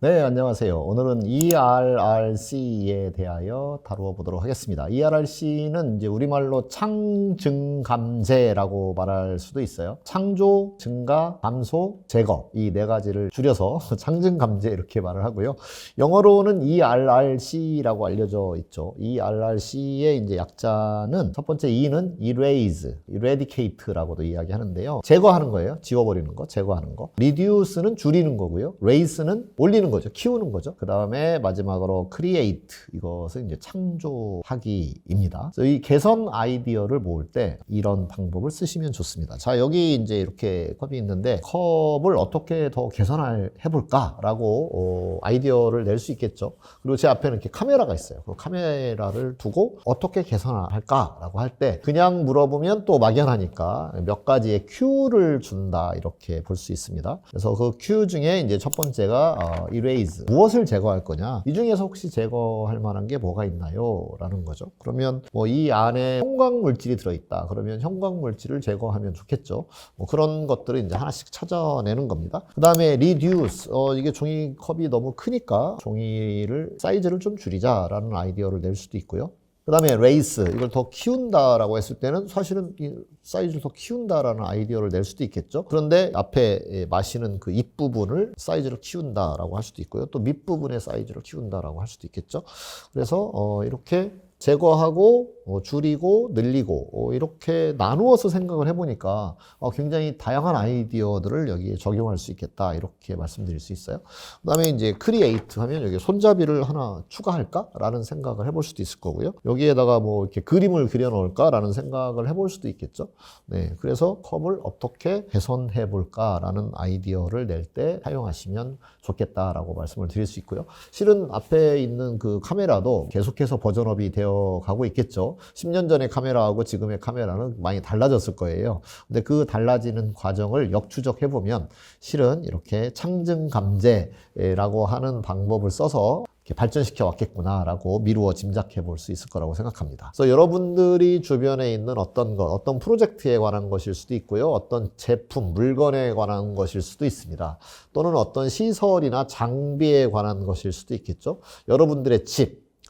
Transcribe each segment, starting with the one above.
네, 안녕하세요. 오늘은 ERRC에 대하여 다루어 보도록 하겠습니다. ERRC는 이제 우리말로 창증감제라고 말할 수도 있어요. 창조, 증가, 감소, 제거 이 네 가지를 줄여서 창증감제 이렇게 말을 하고요. 영어로는 ERRC라고 알려져 있죠. ERRC의 이제 약자는 첫 번째 E는 erase, eradicate라고도 이야기하는데요. 제거하는 거예요. 지워버리는 거, 제거하는 거. reduce는 줄이는 거고요. rase는 올리는 거죠. 키우는 거죠. 그 다음에 마지막으로 create, 이것은 이제 창조하기입니다. 그래서 이 개선 아이디어를 모을 때 이런 방법을 쓰시면 좋습니다. 자, 여기 이제 이렇게 컵이 있는데 컵을 어떻게 더 개선해 볼까라고 아이디어를 낼 수 있겠죠. 그리고 제 앞에는 이렇게 카메라가 있어요. 그 카메라를 두고 어떻게 개선할까라고 할 때 그냥 물어보면 또 막연하니까 몇 가지의 큐를 준다 이렇게 볼 수 있습니다. 그래서 그 큐 중에 이제 첫 번째가 erase, 무엇을 제거할 거냐, 이 중에서 혹시 제거할 만한 게 뭐가 있나요? 라는 거죠. 그러면 뭐 이 안에 형광 물질이 들어있다. 그러면 형광 물질을 제거하면 좋겠죠. 뭐 그런 것들을 이제 하나씩 찾아내는 겁니다. 그 다음에 reduce, 이게 종이컵이 너무 크니까 종이를 사이즈를 좀 줄이자라는 아이디어를 낼 수도 있고요. 그 다음에 raise, 이걸 더 키운다라고 했을 때는 사실은 이 사이즈를 더 키운다라는 아이디어를 낼 수도 있겠죠. 그런데 앞에 마시는 그 입부분을 사이즈를 키운다라고 할 수도 있고요. 또 밑부분의 사이즈를 키운다라고 할 수도 있겠죠. 그래서 이렇게 제거하고 줄이고 늘리고 이렇게 나누어서 생각을 해보니까 굉장히 다양한 아이디어들을 여기에 적용할 수 있겠다 이렇게 말씀드릴 수 있어요. 그 다음에 이제 create 하면 여기 손잡이를 하나 추가할까? 라는 생각을 해볼 수도 있을 거고요. 여기에다가 뭐 이렇게 그림을 그려 놓을까? 라는 생각을 해볼 수도 있겠죠. 네, 그래서 컵을 어떻게 개선해 볼까? 라는 아이디어를 낼 때 사용하시면 좋겠다라고 말씀을 드릴 수 있고요. 실은 앞에 있는 그 카메라도 계속해서 버전업이 되어 가고 있겠죠. 10년 전의 카메라하고 지금의 카메라는 많이 달라졌을 거예요. 근데 그 달라지는 과정을 역추적해 보면 실은 이렇게 창증감제라고 하는 방법을 써서 이렇게 발전시켜 왔겠구나라고 미루어 짐작해 볼 수 있을 거라고 생각합니다. 그래서 여러분들이 주변에 있는 어떤 것, 어떤 프로젝트에 관한 것일 수도 있고요. 어떤 제품, 물건에 관한 것일 수도 있습니다. 또는 어떤 시설이나 장비에 관한 것일 수도 있겠죠. 여러분들의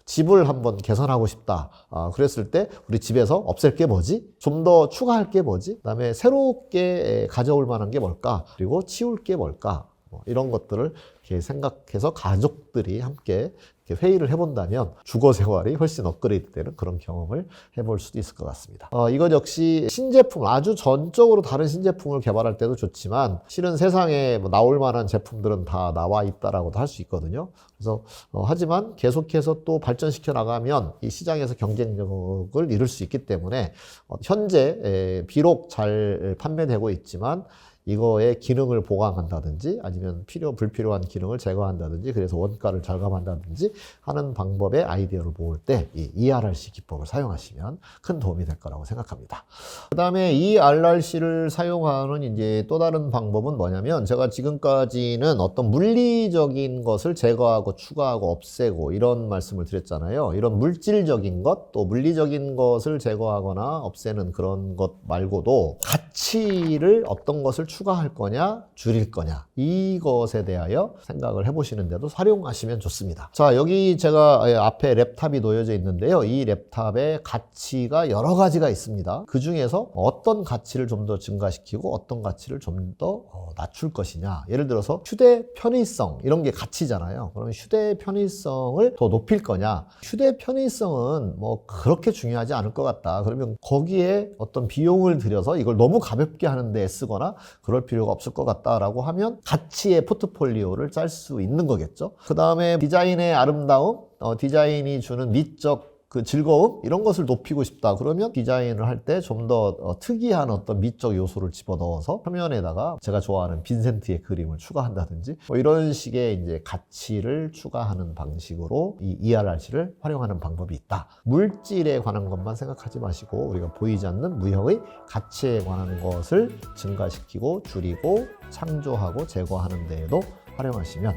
집을 한번 개선하고 싶다. 그랬을 때 우리 집에서 없앨 게 뭐지? 좀 더 추가할 게 뭐지? 그다음에 새롭게 가져올 만한 게 뭘까? 그리고 치울 게 뭘까? 이런 것들을 이렇게 생각해서 가족들이 함께 이렇게 회의를 해본다면 주거 생활이 훨씬 업그레이드 되는 그런 경험을 해볼 수도 있을 것 같습니다. 이것 역시 신제품, 아주 전적으로 다른 신제품을 개발할 때도 좋지만 실은 세상에 뭐 나올 만한 제품들은 다 나와 있다라고도 할 수 있거든요. 그래서 하지만 계속해서 또 발전시켜 나가면 이 시장에서 경쟁력을 이룰 수 있기 때문에 현재 비록 잘 판매되고 있지만 이거의 기능을 보강한다든지 아니면 불필요한 기능을 제거한다든지 그래서 원가를 절감한다든지 하는 방법의 아이디어를 모을 때 이 ERRC 기법을 사용하시면 큰 도움이 될 거라고 생각합니다. 그 다음에 ERRC를 사용하는 이제 또 다른 방법은 뭐냐면 제가 지금까지는 어떤 물리적인 것을 제거하고 추가하고 없애고 이런 말씀을 드렸잖아요. 이런 물질적인 것, 또 물리적인 것을 제거하거나 없애는 그런 것 말고도 가치를 어떤 것을 추가할 거냐, 줄일 거냐 이것에 대하여 생각을 해보시는데도 활용하시면 좋습니다. 자, 여기 제가 앞에 랩탑이 놓여져 있는데요. 이 랩탑에 가치가 여러 가지가 있습니다. 그 중에서 어떤 가치를 좀 더 증가시키고 어떤 가치를 좀 더 낮출 것이냐. 예를 들어서 휴대 편의성 이런 게 가치잖아요. 그러면 휴대 편의성을 더 높일 거냐. 휴대 편의성은 뭐 그렇게 중요하지 않을 것 같다. 그러면 거기에 어떤 비용을 들여서 이걸 너무 가볍게 하는데 쓰거나 그럴 필요가 없을 것 같다라고 하면 가치의 포트폴리오를 짤 수 있는 거겠죠. 그 다음에 디자인의 아름다움, 디자인이 주는 미적 그 즐거움 이런 것을 높이고 싶다. 그러면 디자인을 할 때 좀 더 특이한 어떤 미적 요소를 집어넣어서 표면에다가 제가 좋아하는 빈센트의 그림을 추가한다든지 뭐 이런 식의 이제 가치를 추가하는 방식으로 이 ERRC를 활용하는 방법이 있다. 물질에 관한 것만 생각하지 마시고 우리가 보이지 않는 무형의 가치에 관한 것을 증가시키고 줄이고 창조하고 제거하는 데에도 활용하시면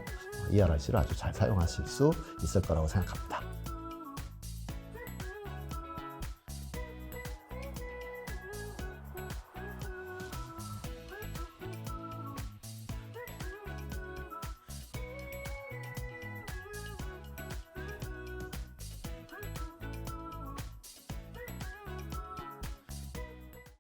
ERRC를 아주 잘 사용하실 수 있을 거라고 생각합니다.